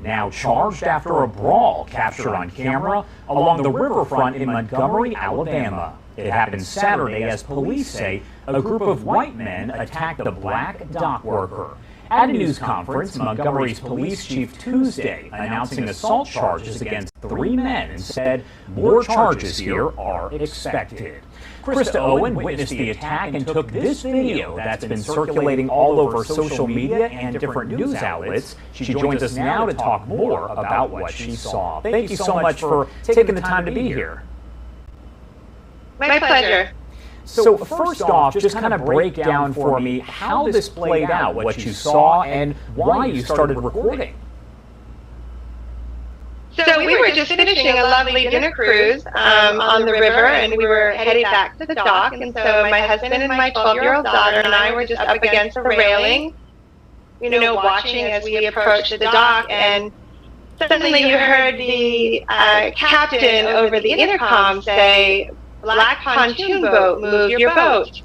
men now charged after a brawl captured on camera along the riverfront in Montgomery, Alabama. It happened Saturday as police say a group of white men attacked a black dock worker. At a news conference, Montgomery's police chief Tuesday announcing assault charges against 3 men and said more charges here are expected. Krista Owen witnessed the attack and took this video that's been circulating all over social media and different news outlets. She joins us now to talk more about what she saw. Thank you so much for taking the time to be here. My pleasure. So first off, just kind of break down for me how this played out, what you saw, and why you started recording. So we were just finishing a lovely dinner cruise on the river, and we were headed back to the dock. And so my husband and my 12-year-old daughter and I were just up against the railing, watching as we approached the dock. And suddenly you heard the captain over the intercom say, "Black pontoon boat, move your boat."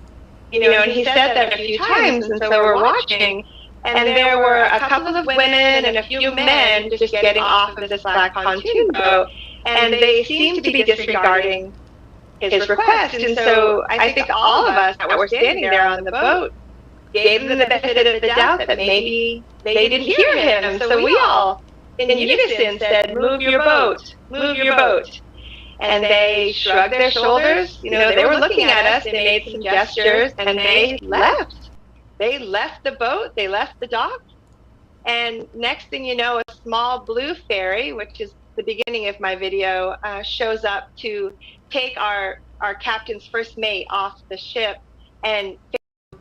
And he said that a few times, and so we're watching. And there were a couple of women and a few men just getting off of this black pontoon boat, and they seemed to be disregarding his request. And so I think all of us that were standing there on the boat gave them the benefit of the doubt that maybe they didn't hear him. So we all, in unison, said, "Move your boat, move your boat." And they shrugged their shoulders. They were looking at us, they made some gestures, and they left. They left the boat, they left the dock, and next thing you know, a small blue ferry, which is the beginning of my video, shows up to take our captain's first mate off the ship. And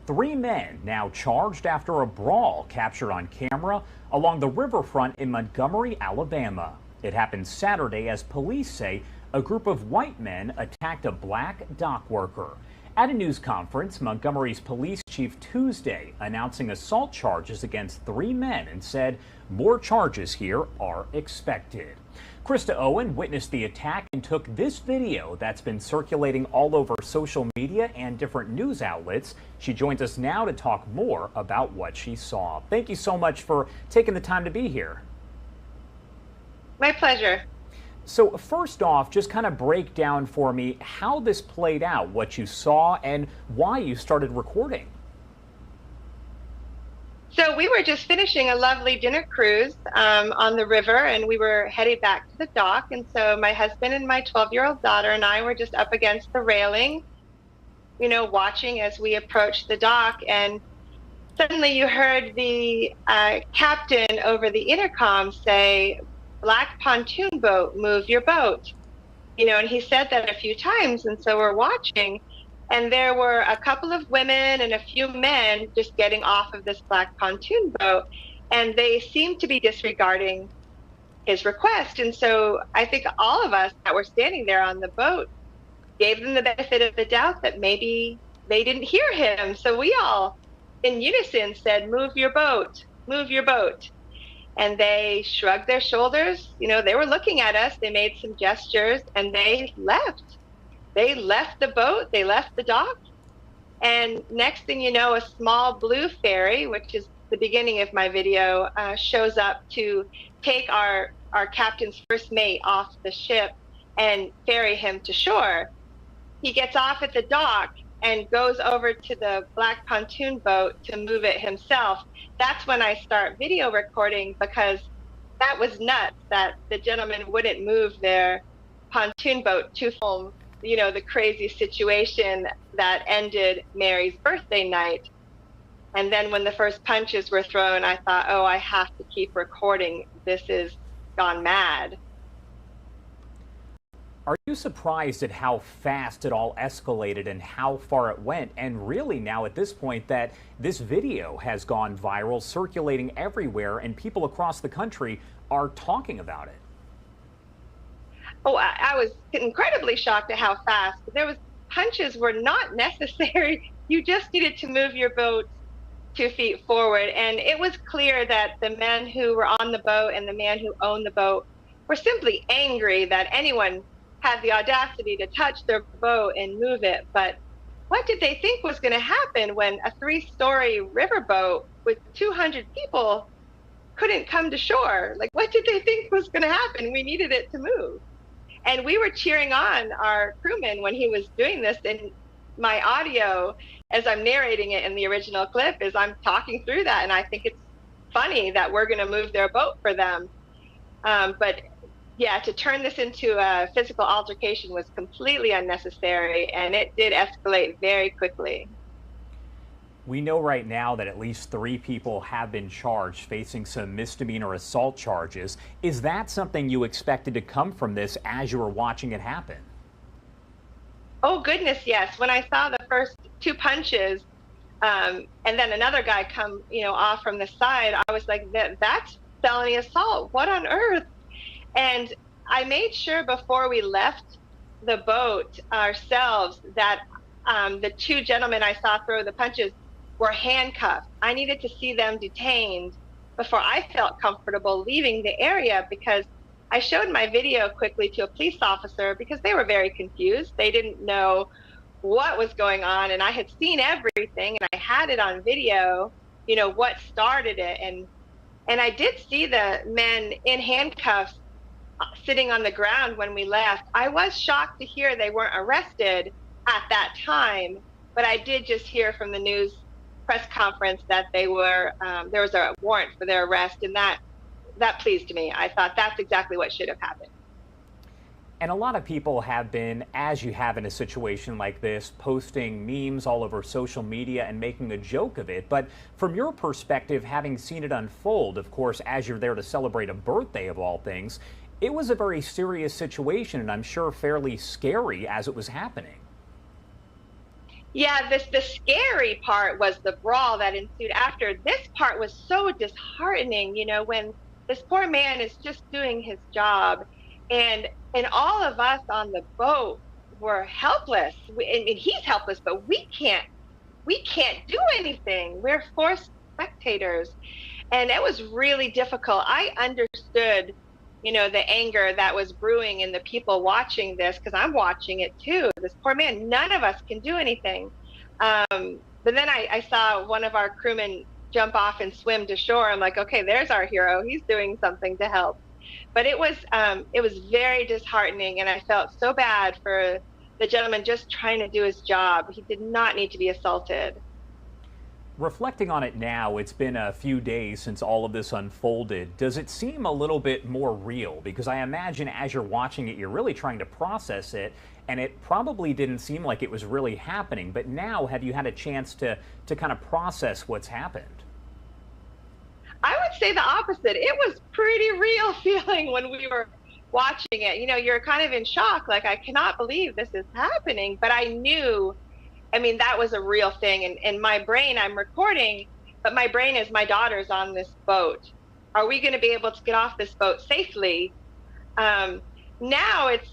3 men now charged after a brawl captured on camera along the riverfront in Montgomery, Alabama. It happened Saturday as police say a group of white men attacked a black dock worker. At a news conference, Montgomery's police chief Tuesday announcing assault charges against 3 men and said more charges here are expected. Krista Owen witnessed the attack and took this video that's been circulating all over social media and different news outlets. She joins us now to talk more about what she saw. Thank you so much for taking the time to be here. My pleasure. So first off, just kind of break down for me how this played out, what you saw, and why you started recording. So we were just finishing a lovely dinner cruise on the river, and we were headed back to the dock. And so my husband and my 12-year-old daughter and I were just up against the railing, watching as we approached the dock. And suddenly you heard the captain over the intercom say, "Black pontoon boat, move your boat." And he said that a few times, and so we're watching. And there were a couple of women and a few men just getting off of this black pontoon boat, and they seemed to be disregarding his request. And so I think all of us that were standing there on the boat gave them the benefit of the doubt that maybe they didn't hear him. So we all, in unison, said, "Move your boat, move your boat." And they shrugged their shoulders. They were looking at us, they made some gestures, and they left. They left the boat, they left the dock. And next thing you know, a small blue ferry, which is the beginning of my video, shows up to take our captain's first mate off the ship and ferry him to shore. He gets off at the dock and goes over to the black pontoon boat to move it himself. That's when I start video recording, because that was nuts that the gentleman wouldn't move their pontoon boat to film, the crazy situation that ended Mary's birthday night. And then when the first punches were thrown, I thought, oh, I have to keep recording. This is gone mad. Are you surprised at how fast it all escalated and how far it went? And really now at this point that this video has gone viral, circulating everywhere, and people across the country are talking about it. Oh, I was incredibly shocked at how fast. Punches were not necessary. You just needed to move your boat 2 feet forward. And it was clear that the men who were on the boat and the man who owned the boat were simply angry that anyone had the audacity to touch their boat and move it. But what did they think was going to happen when a 3-story riverboat with 200 people couldn't come to shore. Like, what did they think was going to happen? We needed it to move. And we were cheering on our crewman when he was doing this. And my audio, as I'm narrating it in the original clip, is I'm talking through that. And I think it's funny that we're going to move their boat for them. But yeah, to turn this into a physical altercation was completely unnecessary, and it did escalate very quickly. We know right now that at least 3 people have been charged, facing some misdemeanor assault charges. Is that something you expected to come from this as you were watching it happen? Oh, goodness, yes. When I saw the first 2 punches, and then another guy come, off from the side, I was like, that's felony assault. What on earth? And I made sure before we left the boat ourselves that the 2 gentlemen I saw throw the punches were handcuffed. I needed to see them detained before I felt comfortable leaving the area, because I showed my video quickly to a police officer because they were very confused. They didn't know what was going on, and I had seen everything, and I had it on video, what started it. And I did see the men in handcuffs sitting on the ground when we left. I was shocked to hear they weren't arrested at that time, but I did just hear from the news press conference that they were, there was a warrant for their arrest, and that pleased me. I thought that's exactly what should have happened. And a lot of people have been, as you have in a situation like this, posting memes all over social media and making a joke of it. But from your perspective, having seen it unfold, of course, as you're there to celebrate a birthday of all things, it was a very serious situation, and I'm sure fairly scary as it was happening. Yeah, the scary part was the brawl that ensued after. This part was so disheartening, when this poor man is just doing his job, and all of us on the boat were helpless. And he's helpless, but we can't do anything. We're forced spectators, and it was really difficult. I understood, the anger that was brewing in the people watching this, because I'm watching it too. This poor man, none of us can do anything. But then I saw one of our crewmen jump off and swim to shore. I'm like, okay, there's our hero. He's doing something to help. But it was very disheartening, and I felt so bad for the gentleman just trying to do his job. He did not need to be assaulted. Reflecting on it now, it's been a few days since all of this unfolded. Does it seem a little bit more real? Because I imagine as you're watching it, you're really trying to process it, and it probably didn't seem like it was really happening. But now, have you had a chance to kind of process what's happened? I would say the opposite. It was pretty real feeling when we were watching it. You're kind of in shock, like, I cannot believe this is happening. But I knew, that was a real thing. And my brain, I'm recording, but my brain is, my daughter's on this boat. Are we going to be able to get off this boat safely? Now it's,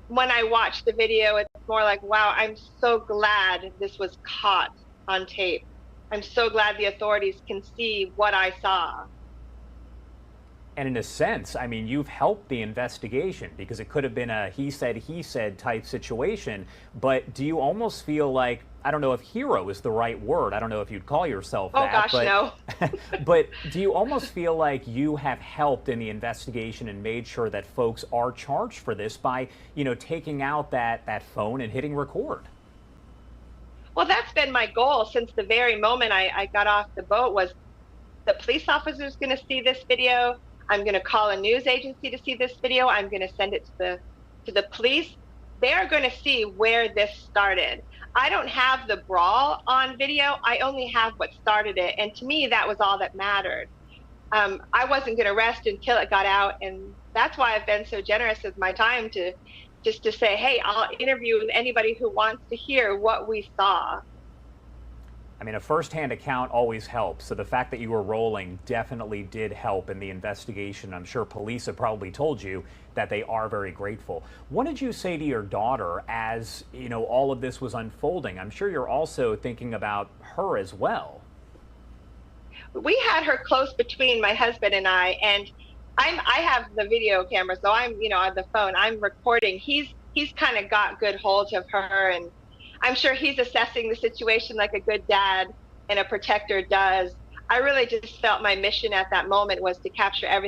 when I watch the video, it's more like, wow, I'm so glad this was caught on tape. I'm so glad the authorities can see what I saw. And in a sense, you've helped the investigation, because it could have been a he said type situation. But do you almost feel like, I don't know if hero is the right word, I don't know if you'd call yourself that. Oh gosh, but, no. But do you almost feel like you have helped in the investigation and made sure that folks are charged for this by, taking out that phone and hitting record? Well, that's been my goal since the very moment I got off the boat, was the police officer's going to see this video. I'm going to call a news agency to see this video. I'm going to send it to the police. They are going to see where this started. I don't have the brawl on video. I only have what started it. And to me, that was all that mattered. I wasn't going to rest until it got out. And that's why I've been so generous with my time to say, hey, I'll interview anybody who wants to hear what we saw. A firsthand account always helps. So the fact that you were rolling definitely did help in the investigation. I'm sure police have probably told you that they are very grateful. What did you say to your daughter as, all of this was unfolding? I'm sure you're also thinking about her as well. We had her close between my husband and I, and I have the video camera, so I'm, on the phone, I'm recording. He's kind of got good hold of her, and I'm sure he's assessing the situation like a good dad and a protector does. I really just felt my mission at that moment was to capture everything